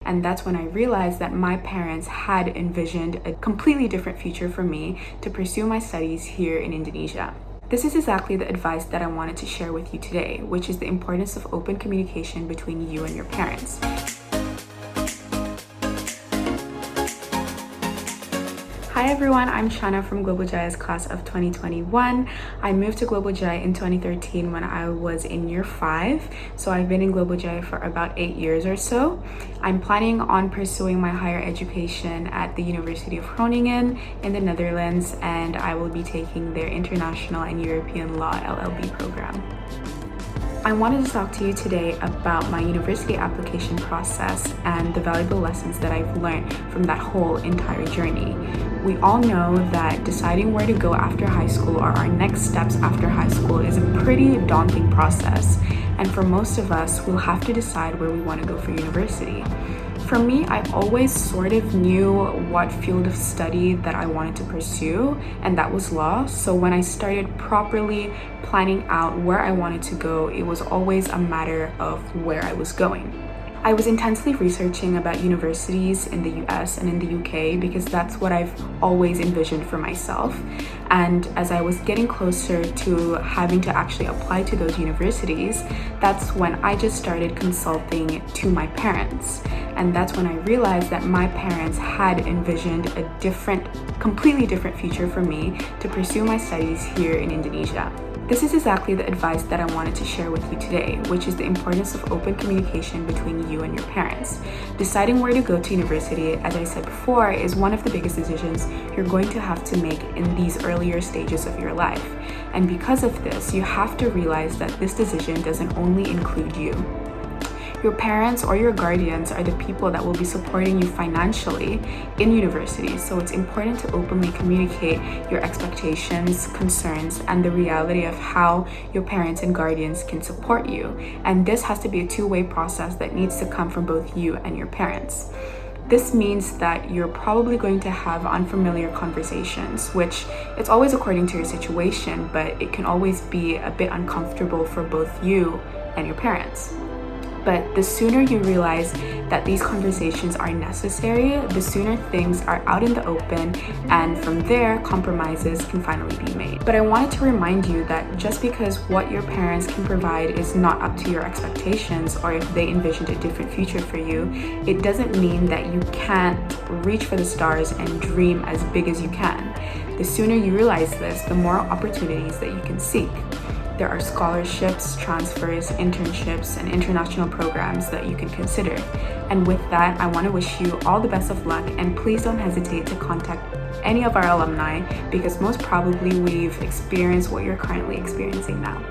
And that's when I realized that my parents had envisioned a completely different future for me to pursue my studies here in Indonesia. This is exactly the advice that I wanted to share with you today, which is the importance of open communication between you and your parents. Hi everyone, I'm Syahna from Global Jaya's class of 2021. I moved to Global Jaya in 2013 when I was in year 5. So I've been in Global Jaya for about 8 years or so. I'm planning on pursuing my higher education at the University of Groningen in the Netherlands, and I will be taking their International and European Law LLB program. I wanted to talk to you today about my university application process and the valuable lessons that I've learned from that whole entire journey. We all know that deciding where to go after high school or our next steps after high school is a pretty daunting process. And for most of us, we'll have to decide where we want to go for university. For me, I always sort of knew what field of study that I wanted to pursue, and that was law. So when I started properly planning out where I wanted to go, it was always a matter of where I was going. I was intensely researching about universities in the US and in the UK because that's what I've always envisioned for myself. And as I was getting closer to having to actually apply to those universities, that's when I just started consulting to my parents. And that's when I realized that my parents had envisioned a completely different future for me to pursue my studies here in Indonesia. This is exactly the advice that I wanted to share with you today, which is the importance of open communication between you and your parents. Deciding where to go to university, as I said before, is one of the biggest decisions you're going to have to make in these earlier stages of your life. And because of this, you have to realize that this decision doesn't only include you. Your parents or your guardians are the people that will be supporting you financially in university, so it's important to openly communicate your expectations, concerns, and the reality of how your parents and guardians can support you. And this has to be a two-way process that needs to come from both you and your parents. This means that you're probably going to have unfamiliar conversations, which it's always according to your situation, but it can always be a bit uncomfortable for both you and your parents. But the sooner you realize that these conversations are necessary, the sooner things are out in the open, and from there, compromises can finally be made. But I wanted to remind you that just because what your parents can provide is not up to your expectations, or if they envisioned a different future for you, it doesn't mean that you can't reach for the stars and dream as big as you can. The sooner you realize this, the more opportunities that you can seek. There are scholarships, transfers, internships, and international programs that you can consider. And with that, I want to wish you all the best of luck, and please don't hesitate to contact any of our alumni because most probably we've experienced what you're currently experiencing now.